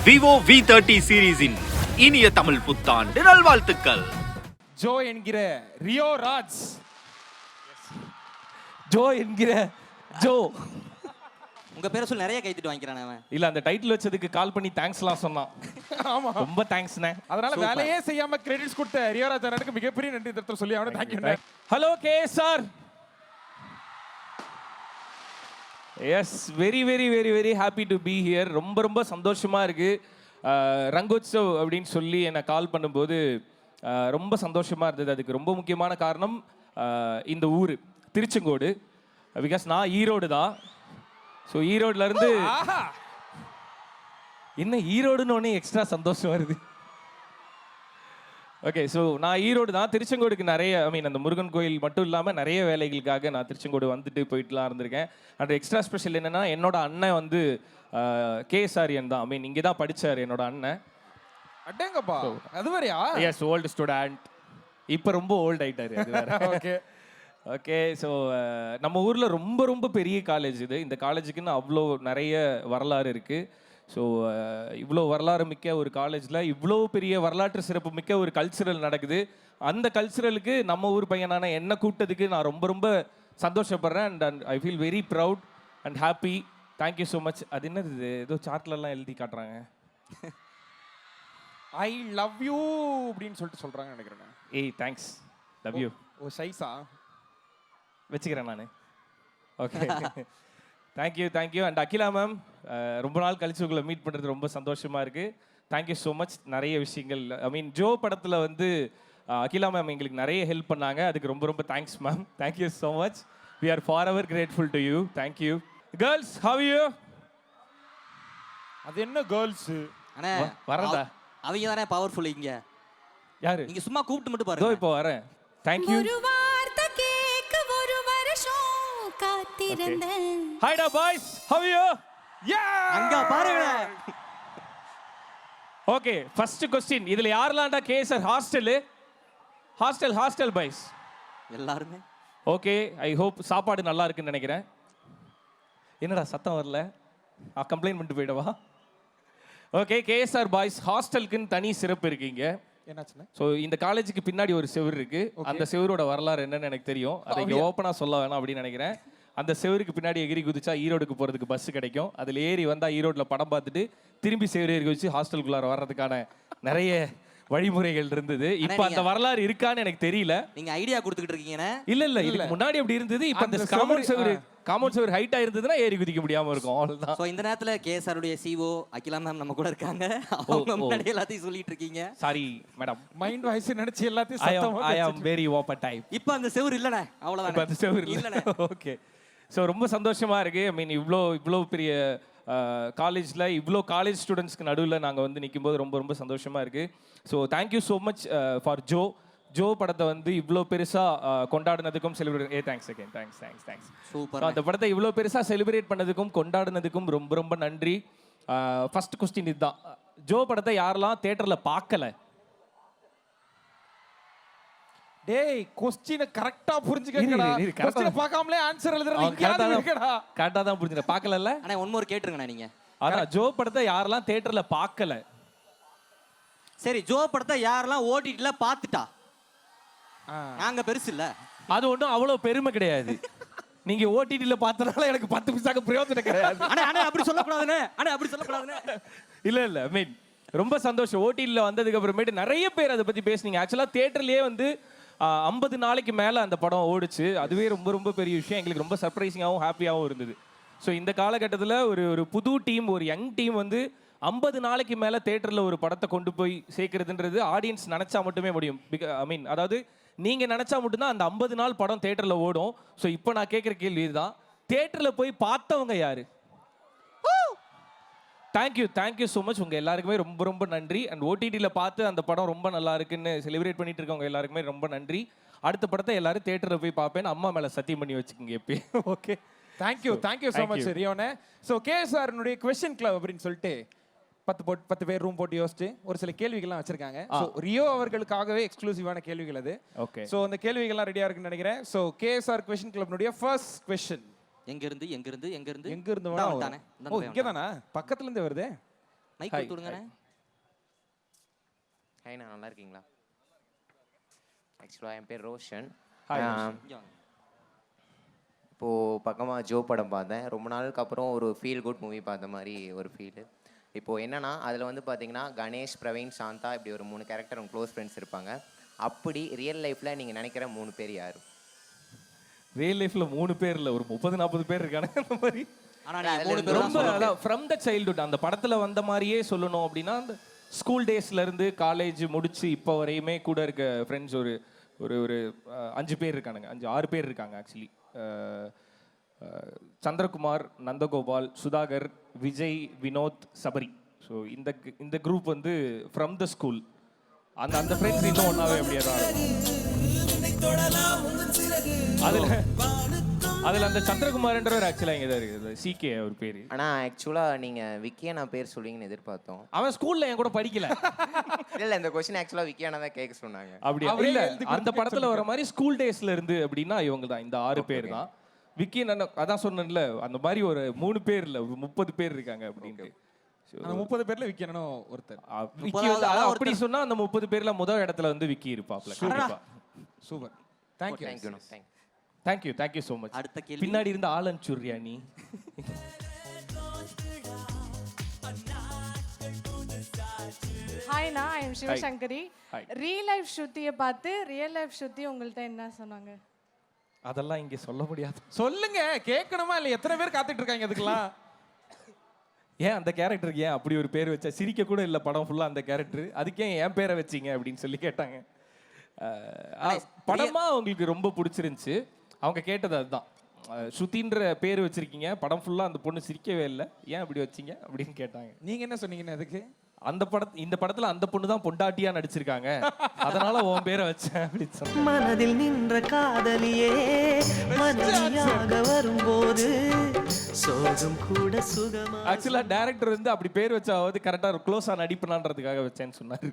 Vivo V30 சீரிஸின் இனிய தமிழ் புத்தாண்டு நல்வாழ்த்துக்கள். ஜோ என்கிற ரியோ ராஜ், ஜோ என்கிற ஜோ. உங்க பேரை சொல்லி நிறைய கைத்திட்டு வாங்கிக்கிறானே அவன். இல்ல அந்த டைட்டில் வச்சதுக்கு கால் பண்ணி தேங்க்ஸ்லாம் சொன்னான். ஆமா ரொம்ப தேங்க்ஸ்ண்ணே. அதனால வேலையே செய்யாம கிரெடிட்ஸ் கொடுத்த ரியோ ராஜ் அண்ணனுக்கு மிகப்பெரிய நன்றி தரத்துல சொல்லி அவனை thank you. Hello KSR. Yes, very very very very happy to be here. ரொம்ப ரொம்ப சந்தோஷமா இருக்கு. ரங்கோத்சவ் அப்படின்னு சொல்லி என்னை கால் பண்ணும்போது ரொம்ப சந்தோஷமா இருந்தது. அதுக்கு ரொம்ப முக்கியமான காரணம் இந்த ஊர் திருச்செங்கோடு. பிகாஸ் நான் ஈரோடு தான். ஸோ ஈரோடுலேருந்து என்ன ஈரோடுன்னு ஒன்று எக்ஸ்ட்ரா சந்தோஷம் வருது. ஓகே, ஸோ நான் ஈரோடு தான். திருச்செங்கோடுக்கு நிறைய அந்த முருகன் கோயில் மட்டும் இல்லாமல் நிறைய வேலைகளுக்காக நான் திருச்செங்கோடு வந்துட்டு போயிட்டுலாம் இருந்திருக்கேன். அண்ட் எக்ஸ்ட்ரா ஸ்பெஷல் என்னென்னா, என்னோட அண்ணன் வந்து கேஎஸ்ஆரியன் தான். இங்கே தான் படித்தார் என்னோட அண்ணன். அடேங்கப்பா, அது வரையா? Yes, old student. இப்போ ரொம்ப ஓல்டு ஆகிட்டாரு. Okay okay. ஸோ நம்ம ஊரில் ரொம்ப ரொம்ப பெரிய காலேஜ் இது. இந்த காலேஜுக்குன்னு அவ்வளோ நிறைய வரலாறு இருக்குது. ஸோ இவ்வளோ வரலாறு மிக்க ஒரு காலேஜில் இவ்வளோ பெரிய வரலாற்று சிறப்பு மிக்க ஒரு கல்ச்சுரல் நடக்குது. அந்த கல்ச்சுரலுக்கு நம்ம ஊர் பையனான என்னை கூப்பிட்டதுக்கு நான் ரொம்ப ரொம்ப சந்தோஷப்படுறேன். And I feel very proud and happy. Thank you so much. அது என்னது இது? ஏதோ சார்ட்லலாம் எழுதி காட்டுறாங்க. ஐ லவ் யூ அப்படின்னு சொல்லிட்டு சொல்கிறாங்க நினைக்கிறேன். ஏய், தேங்க்ஸ். Love you. ஓ சைஸா வச்சுக்கிறேன் நான். Okay, thank you thank you. And Akila ma'am, ரொம்ப நாள் கழிச்சு உங்களை மீட் பண்ணுறது ரொம்ப சந்தோஷமாக இருக்குது. Thank you so much. நிறைய விஷயங்கள் ஜோ படத்தில் வந்து அகிலா மேம் எங்களுக்கு நிறைய ஹெல்ப் பண்ணாங்க. அதுக்கு ரொம்ப ரொம்ப thanks ma'am. Thank you so much. We are forever grateful to you. Thank you. Girls, how you? அது என்ன கேர்ள்ஸ்? அண்ணே வரதா? அவங்க தானே பவர்ஃபுல். இங்க யாரு? நீங்க சும்மா கூப்பிட்டு மட்டும் இதோ பாருங்க. இப்போ வரேன். Thank you. Hi da boys, how are you? அங்க பாருங்க. Okay, first question. இதுல யாரெல்லாம்டா கேசர் ஹாஸ்டல் பாய்ஸ்? எல்லாரும். ஓகே, ஐ ஹோப் சாப்பாடு நல்லா இருக்குன்னு நினைக்கிறேன். என்னடா சத்தம் வரல? கம்ப்ளைண்ட் பண்ணிட்டு போயிடவா? ஓகே, கேஎஸ்ஆர் பாய்ஸ் ஹாஸ்டலுக்குன்னு தனி சிறப்பு இருக்கீங்க. என்னாச்சுன்னா, ஸோ இந்த காலேஜுக்கு பின்னாடி ஒரு செவுரு இருக்கு. அந்த செவரோட வரலாறு என்னன்னு எனக்கு தெரியும். அதை இங்கே ஓப்பனாக சொல்ல வேணாம் அப்படின்னு நினைக்கிறேன். அந்த செவருக்கு பின்னாடி எகிரி குதிச்சா ஈரோடுக்கு போகிறதுக்கு பஸ் கிடைக்கும். அதில் ஏறி வந்தால் ஈரோட்டில் படம் பார்த்துட்டு திரும்பி செவரு ஏறி வச்சு ஹாஸ்டலுக்குள்ளார வர்றதுக்கான நிறைய வழிமுறைகள் இருந்தது. இப்போ அந்த வரலாறு இருக்கான்னு எனக்கு தெரியல. நீங்க ஐடியா கொடுத்துக்கிட்டு இருக்கீங்க. இல்ல இதுக்கு முன்னாடி அப்படி இருந்தது. இப்போ அந்த காம்பவுண்ட் செவர் ஹைட்டா இருந்ததுன்னா ஏறி குதிக்க முடியாம இருக்கும். அவ்வளவுதான். சோ இந்த நேரத்துல கேஎஸ்ஆருடைய சிஓ அகிலா மேம் நம்ம கூட இருக்காங்க. அவங்க முன்னாடி எல்லாத்தையும் சொல்லிட்டு இருக்கீங்க. சாரி மேடம், மைண்ட் வாய்ஸ் நினைச்சு எல்லாத்தையும் சத்தமா ஐ அம் வெரி ஓப்பன் டைப். இப்போ அந்த செவர் இல்லனே, அவ்வளவுதான். இப்போ அந்த செவர் இல்லனே. ஓகே, ஸோ ரொம்ப சந்தோஷமா இருக்கு. இவ்வளோ பெரிய காலேஜில் இவ்வளோ காலேஜ் ஸ்டூடெண்ட்ஸ்க்கு நடுவில் நாங்கள் வந்து நிற்கும்போது ரொம்ப ரொம்ப சந்தோஷமாக இருக்குது. So thank you so much for Joe படத்தை வந்து இவ்வளோ பெருசாக கொண்டாடினதுக்கும் celebrate thanks again. Thanks. Super. அந்த படத்தை இவ்வளோ பெருசாக செலிப்ரேட் பண்ணதுக்கும் கொண்டாடினதுக்கும் ரொம்ப ரொம்ப நன்றி. ஃபர்ஸ்ட் கொஸ்டின் இதுதான். ஜோ படத்தை யாரெல்லாம் தியேட்டரில் பார்க்கல? டேய், क्वेश्चन கரெக்ட்டா புரிஞ்சுக்கங்கடா. क्वेश्चन பார்க்காமலே ஆன்சர் எழுதுறது இங்கயாவது இருக்கடா. கரெக்ட்டா தான் புரிஞ்சுன. பார்க்கலல்ல? அண்ணா ஒன் மோர் கேட்ருங்கண்ணா நீங்க. அதான், ஜோ படத்தை யாரெல்லாம் தியேட்டர்ல பார்க்கல? சரி, ஜோ படத்தை யாரெல்லாம் ஓடிடில பார்த்துட்டா? நாங்க பெருசு இல்ல. அது ஒன்றும் அவ்வளோ பெருமை கிடையாது. நீங்க ஓடிடில பார்த்தனால எனக்கு 10 பைசாக்கு பிரயோஜனம் கிடையாது. அண்ணா அப்படி சொல்லக்கூடாதுண்ணே. இல்ல ரொம்ப சந்தோஷம். ஓடிடில வந்ததுக்கு அப்புறமேட்டு நிறைய பேர் அதை பத்தி பேசுனீங்க. ஆக்சுவலா தியேட்டர்லயே வந்து 50 நாளைக்கு மேலே அந்த படம் ஓடிச்சு. அதுவே ரொம்ப ரொம்ப பெரிய விஷயம். எங்களுக்கு ரொம்ப சர்ப்ரைசிங்காகவும் ஹாப்பியாகவும் இருந்தது. ஸோ இந்த காலகட்டத்தில் ஒரு புது டீம், ஒரு யங் டீம் வந்து 50 நாளைக்கு மேலே தேட்டரில் ஒரு படத்தை கொண்டு போய் சேர்க்கறதுன்றது ஆடியன்ஸ் நினச்சா மட்டுமே முடியும். அதாவது நீங்கள் நினச்சா மட்டும்தான் அந்த 50 நாள் படம் தேட்டரில் ஓடும். ஸோ இப்போ நான் கேட்குற கேள்வி இதுதான். தேட்டரில் போய் பார்த்தவங்க யாரு? Thank you so much. உங்கள் எல்லாருக்குமே ரொம்ப ரொம்ப நன்றி. அண்ட் ஓடிடியில் பார்த்து அந்த படம் ரொம்ப நல்லா இருக்குன்னு செலிப்ரேட் பண்ணிட்டு இருக்கவங்க எல்லாருக்குமே ரொம்ப நன்றி. அடுத்த படத்தை எல்லாரும் தேட்டரில் போய் பார்ப்பேன்னு அம்மா மேலே சத்தியம் பண்ணி வச்சுக்கோங்க எப்பயும். ஓகே, தேங்க்யூ ஸோ மச் ரியோனே. ஸோ கேஎஸ்ஆர்னுடைய கொஸ்டின் கிளப் அப்படின்னு சொல்லிட்டு 10 பேர் ரூம் போட்டு யோசிச்சு ஒரு சில கேள்விகள்லாம் வச்சிருக்காங்க. ஸோ ரியோ அவர்களுக்காகவே எக்ஸ்க்ளூசிவான கேள்விகள் அது. ஓகே, ஸோ அந்த கேள்விகள்லாம் ரெடியாக இருக்குன்னு நினைக்கிறேன். ஸோ கேஎஸ்ஆர் கொஸ்டின் கிளப்னுடைய ஃபர்ஸ்ட் கொஸ்டின். எங்க இருந்து இங்க தானா? பக்கத்துல இருந்து வருதே. மைக் கொடுத்து விடுங்கண்ணே. ஹாய், நான் நல்லா இருக்கீங்களா? ஆக்சுவலாக என் பேர் ரோஷன். இங்க வாங்க. இப்போது பக்கமாக ஜோ படம் பார்த்தேன். ரொம்ப நாளுக்கு அப்புறம் ஒரு ஃபீல் குட் மூவி பார்த்த மாதிரி ஒரு ஃபீலு. இப்போது என்னென்னா அதில் வந்து பார்த்தீங்கன்னா கணேஷ், பிரவீன், சாந்தா இப்படி ஒரு 3 கேரக்டர் உங்கள் க்ளோஸ் ஃப்ரெண்ட்ஸ் இருப்பாங்க. அப்படி ரியல் லைஃப்பில் நீங்கள் நினைக்கிற 3 பேர் யார்? ரியல் லைஃப்ல 3 பேர் இல்ல, ஒரு 30-40 பேர் இருக்காங்க அந்த மாதிரி. ஆனா நீங்க 3 பேரும் ரொம்ப அதான் ஃப்ரம் த சைல்ட்ஹுட் அந்த படத்துல வந்த மாதிரியே சொல்லணும் அப்படின்னா, அந்த ஸ்கூல் டேஸ்ல இருந்து காலேஜ் முடிச்சு இப்போ வரையுமே கூட இருக்க ஃப்ரெண்ட்ஸ் ஒரு ஒரு ஒரு 5 பேர் இருக்கானுங்க. 5-6 பேர் இருக்காங்க ஆக்சுவலி. சந்திரகுமார், நந்தகோபால், சுதாகர், விஜய், வினோத், சபரி. ஸோ இந்த குரூப் வந்து ஃப்ரம் த ஸ்கூல். அந்த அந்த ஃப்ரெண்ட்ஸ் இன்னும் ஒன்றாவே அப்படியே தான் அதில் அந்த சந்திரகுமார்ன்றவர் ஆக்சுவலாக இங்கே தான் இருக்குது, சிகே அவர் பேர். ஆனால் ஆக்சுவலாக நீங்கள் விக்கியானா பேர் சொல்லுவீங்கன்னு எதிர்பார்த்தோம். அவன் ஸ்கூலில் என் கூட படிக்கல. இல்லை, இந்த கொஸ்டின் ஆக்சுவலாக விக்கியானா தான் கேட்க சொன்னாங்க. அப்படியா? இல்ல, அந்த படத்துல வர மாதிரி ஸ்கூல் டேஸ்ல இருந்து அப்படின்னா இவங்க தான், இந்த 6 பேர் தான். விக்கி நான் அதான் சொன்னேன்ல, அந்த மாதிரி ஒரு 3 பேர் இல்ல, 30 பேர் இருக்காங்க அப்படின்ட்டு. அந்த 30 பேர்ல விக்கணும் ஒருத்தர். விக்கி வந்து அப்படி சொன்னா அந்த 30 பேர்ல முதல் இடத்துல வந்து விக்கி இருப்பாப்ல. கண்டிப்பா. Super. Thank you. Thank you so much. அடுத்த கேள்வி. பின்னாடி இருந்த ஆலன் சுர்யா நீ. ஹாய், நான் I am Sivasankari. Hi. Real life ஸ்ருதியை பார்த்து ரியல் லைஃப் ஸ்ருதி உங்கள்ட்ட என்ன சொன்னாங்க? அதெல்லாம் இங்க சொல்ல முடியாது. சொல்லுங்க, கேட்கணுமா இல்ல? எத்தனை பேர் காத்துட்டு இருக்காங்க அதுக்கெல்லாம்? ஏன் அந்த கேரக்டருக்கு ஏன் அப்படி ஒரு பேர் வச்சா? சிரிக்க கூட இல்லை படம் ஃபுல்லாக அந்த கேரக்டர், அதுக்கே என் பேரை வச்சிங்க அப்படின்னு சொல்லி கேட்டாங்க. படமா அவங்களுக்கு ரொம்ப பிடிச்சிருந்துச்சு. அவங்க கேட்டது அதுதான், ஸ்ருதின்ற பேர் வச்சிருக்கீங்க, படம் ஃபுல்லாக அந்த பொண்ணு சிரிக்கவே இல்லை, ஏன் அப்படி வச்சிங்க அப்படின்னு கேட்டாங்க. நீங்க என்ன சொன்னீங்கன்னு அதுக்கு? இந்த படத்துல அந்த பொண்ணு தான் பொண்டாட்டியா நடிச்சிருக்காங்க, அதனால உன் பேரை வச்சேன் அப்படின்னு சொன்னேன். மனதில் நின்ற காதலியே மனைவியாக வரும்போது சோகம் கூட சுகமா. ஆக்சுவலா டைரக்டர் வந்து அப்படி பேர் வச்சாவது கரெக்டா க்ளோஸா நடிப்பனான்றதுக்காக வச்சேன்னு சொன்னாரு.